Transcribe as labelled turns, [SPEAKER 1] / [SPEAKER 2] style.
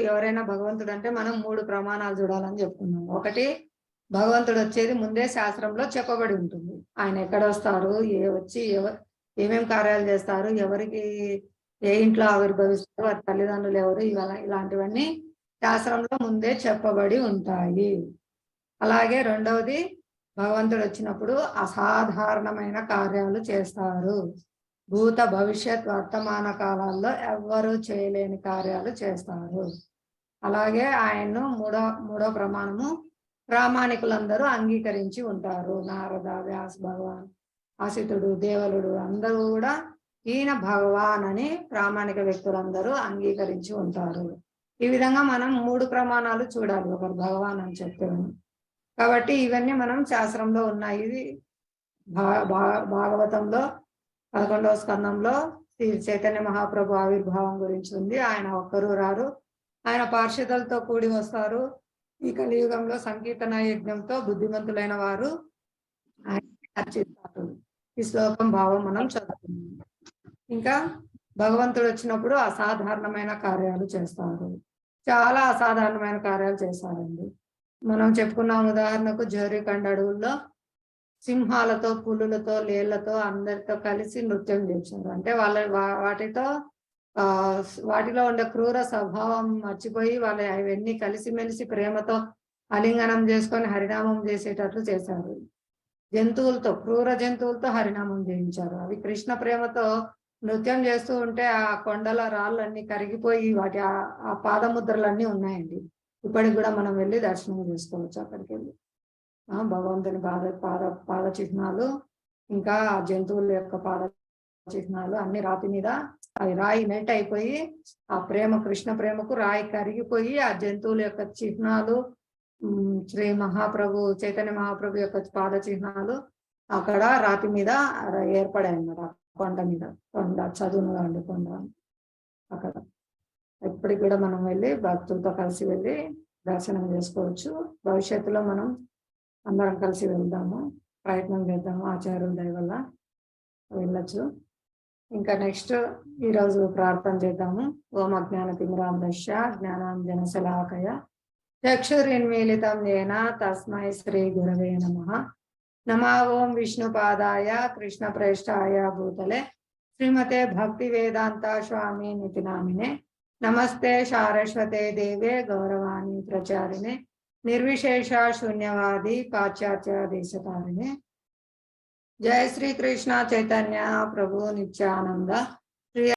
[SPEAKER 1] ఎవరైనా భగవంతుడు అంటే మనం 3 ప్రమాణాలు చూడాలని చెప్పుకున్నాం. ఒకటి, భగవంతుడు వచ్చేది ముందే శాస్త్రంలో చెప్పబడి ఉంటుంది. ఆయన ఎక్కడ వస్తారు, వచ్చి ఏమేం కార్యాలు చేస్తారు, ఎవరికి ఏ ఇంట్లో ఆవిర్భవిస్తారు, వారి తల్లిదండ్రులు ఎవరు, ఇలాంటివన్నీ శాస్త్రంలో ముందే చెప్పబడి ఉంటాయి. అలాగే రెండవది, భగవంతుడు వచ్చినప్పుడు అసాధారణమైన కార్యాలు చేస్తారు. భూత భవిష్యత్ వర్తమాన కాలాల్లో ఎవ్వరూ చేయలేని కార్యాలు చేస్తారు. అలాగే ఆయన్ను మూడో ప్రమాణము ప్రామాణికులందరూ అంగీకరించి ఉంటారు. నారద, వ్యాస భగవాన్, అసితుడు, దేవలుడు అందరూ కూడా ఈయన భగవాన్ అని ప్రామాణిక వ్యక్తులందరూ అంగీకరించి ఉంటారు. ఈ విధంగా మనం 3 ప్రమాణాలు చూడాలి ఒకరు భగవాన్ అని చెప్పాను. కాబట్టి ఇవన్నీ మనం శాస్త్రంలో ఉన్నాయి. ఇది భాగవతంలో 11వ స్కందంలో శ్రీ చైతన్య మహాప్రభు ఆవిర్భావం గురించి ఉంది. ఆయన ఒక్కరు రారు, ఆయన పార్షదులతో కూడి వస్తారు. ఈ కలియుగంలో సంకీర్తన యజ్ఞంతో బుద్ధిమంతులైన వారు ఆయన అర్చిస్తారు. ఈ శ్లోకం భావం మనం చదువుతున్నాం. ఇంకా భగవంతుడు వచ్చినప్పుడు అసాధారణమైన కార్యాలు చేస్తారు. చాలా అసాధారణమైన కార్యాలు చేస్తారండి. మనం చెప్పుకున్నాం, ఉదాహరణకు జోరికండ అడవుల్లో సింహాలతో, పులులతో, లేళ్లతో అందరితో కలిసి నృత్యం చేశారు. అంటే వాటిలో ఉండే క్రూర స్వభావం మర్చిపోయి వాళ్ళు అవన్నీ కలిసిమెలిసి ప్రేమతో అలింగనం చేసుకొని హరినామం చేసేటట్లు చేశారు. క్రూర జంతువులతో హరినామం చేయించారు. అవి కృష్ణ ప్రేమతో నృత్యం చేస్తూ ఉంటే ఆ కొండల రాళ్ళన్నీ కరిగిపోయి వాటి ఆ పాదముద్రలన్నీ ఉన్నాయండి. ఇప్పటికి కూడా మనం వెళ్ళి దర్శనం చేసుకోవచ్చు అక్కడికి వెళ్ళి. భగవంతుని పాద చిహ్నాలు, ఇంకా ఆ జంతువుల యొక్క పాద చిహ్నాలు అన్ని రాతి మీద, అవి రాయి మెల్ట్ అయిపోయి ఆ కృష్ణ ప్రేమకు రాయి కరిగిపోయి ఆ జంతువుల యొక్క చిహ్నాలు, శ్రీ చైతన్య మహాప్రభు యొక్క పాద చిహ్నాలు అక్కడ రాతి మీద ఏర్పడాయి అన్నమాట. కొండ చదునుగా ఉండే కొండ అక్కడ. ఎప్పటికి కూడా మనం వెళ్ళి భక్తులతో కలిసి వెళ్ళి దర్శనం చేసుకోవచ్చు. భవిష్యత్తులో మనం అందరం కలిసి వెళ్దాము, ప్రయత్నం చేద్దాము. ఆచార్యుల దయ వల్ల వెళ్ళచ్చు. ఇంకా నెక్స్ట్ ఈరోజు ప్రార్థన చేద్దాము. ఓం అజ్ఞాన తిమిరాంధస్య జ్ఞానాంజన శలాకయ చక్షురున్మీలితం येन తస్మై శ్రీ గురవే నమః. నమో ఓం విష్ణుపాదాయ కృష్ణ ప్రేష్ఠాయ భూతలే శ్రీమతే భక్తి వేదాంత స్వామి నితి నామినే. నమస్తే సారస్వతే దేవే గౌరవాణి ప్రచారిణే నిర్విశేష శూన్యవాది పాశ్చాత్య దేశకారిణే. జయ శ్రీ కృష్ణ చైతన్య ప్రభు నిత్యానంద